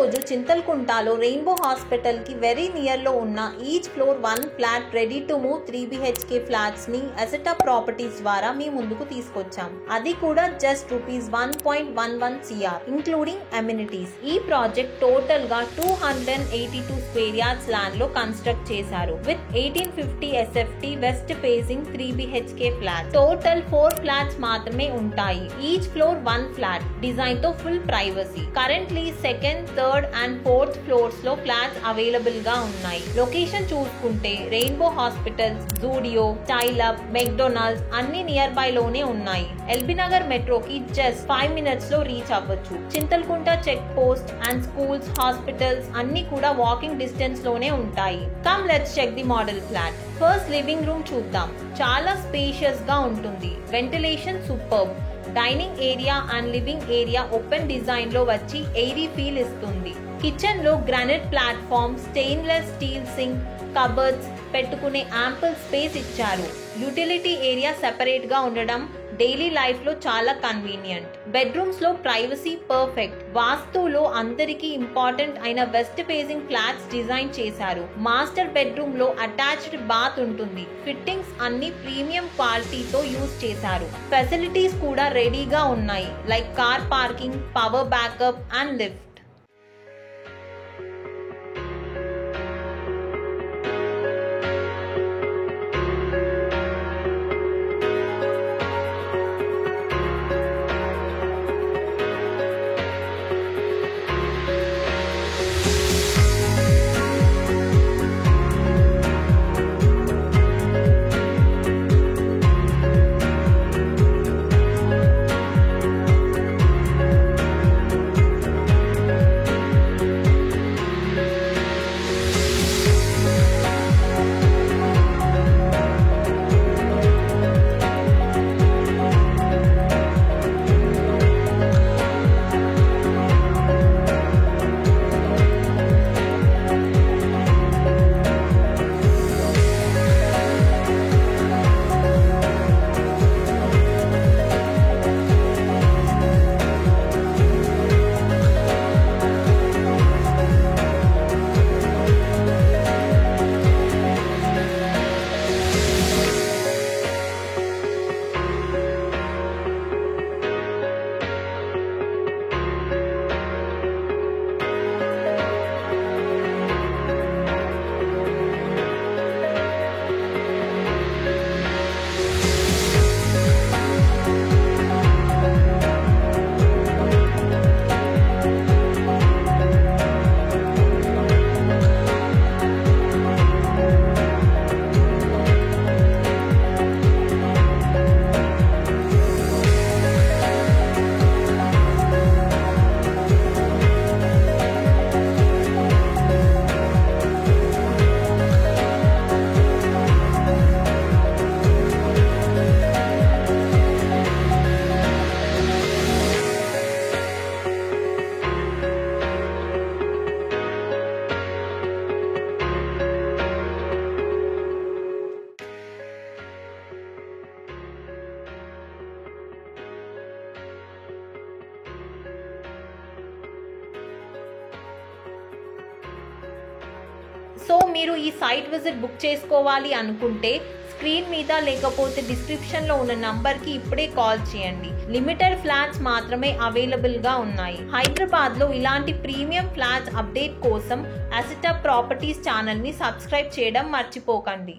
రోజు చింతల్కుంటలో rainbow hospital కి very near లో ఉన్న each floor 1 flat ready to move 3 BHK flats ని అసెటా ప్రాపర్టీస్ ద్వారా మీ ముందుకు తీసుకొచ్చాం. అది కూడా జస్ట్ ₹1.11 CR ఇంక్లూడింగ్ అమ్యూనిటీస్. ఈ ప్రాజెక్ట్ టోటల్ గా 282 స్క్వేర్ యార్డ్స్ ల్యాండ్ లో కన్స్ట్రక్ట్ చేశారు with 1850 SFT west facing 3 BHK flat. Total 4 flats మాత్రమే ఉంటాయి. ఈచ్ ఫ్లోర్ 1 ఫ్లాట్ డిజైన్ తో full privacy. Currently second, third and fourth floors లో ఫ్లాట్స్ అవైలబుల్ గా ఉన్నాయి. లొకేషన్ చూసుకుంటే rainbow hospitals, Zudio, style up, McDonald's అన్ని నియర్ బై లోనే ఉన్నాయి. ఎల్బీ నగర్ మెట్రోకి జస్ట్ 5 minutes లో రీచ్ అవ్వచ్చు. Chintalkunta check post and schools, hospitals అన్ని కూడా వాకింగ్ డిస్టెన్స్ లోనే ఉంటాయి. Come let's check the model flat. First living room చూద్దాం. చాలా స్పేషియస్ గా ఉంటుంది. Ventilation superb. Dining area and living area open design లో వచ్చి ఎయిరీ ఫీల్ ఇస్తుంది. కిచెన్ లో granite platform, stainless steel sync, cupboards పెట్టుకునే యాంపుల్ స్పేస్ ఇచ్చారు. యూటిలిటీ ఏరియా సెపరేట్ గా ఉండడం డైలీ లైఫ్ లో చాలా కన్వీనియంట్. బెడ్రూమ్స్ లో ప్రైవసీ పర్ఫెక్ట్. వాస్తులో అందరికీ ఇంపార్టెంట్ అయిన వెస్ట్ ఫేసింగ్ ఫ్లాట్స్ డిజైన్ చేశారు. మాస్టర్ బెడ్రూమ్ లో అటాచ్డ్ బాత్ ఉంటుంది. ఫిట్టింగ్స్ అన్ని ప్రీమియం క్వాలిటీతో యూజ్ చేశారు. ఫెసిలిటీస్ కూడా రెడీగా ఉన్నాయి like car parking, power backup and lift. So మీరు ఈ సైట్ విజిట్ బుక్ చేసుకోవాలి అనుకుంటే స్క్రీన్ మీద లేకపోతే డిస్క్రిప్షన్ లో ఉన్న నంబర్ కి ఇప్పుడే కాల్ చేయండి. లిమిటెడ్ ఫ్లాట్స్ మాత్రమే అవైలబుల్ గా ఉన్నాయి. హైదరాబాద్ లో ఇలాంటి ప్రీమియం ఫ్లాట్స్ అప్డేట్ కోసం అసెటా ప్రాపర్టీస్ ఛానల్ ని సబ్స్క్రైబ్ చేయడం మర్చిపోకండి.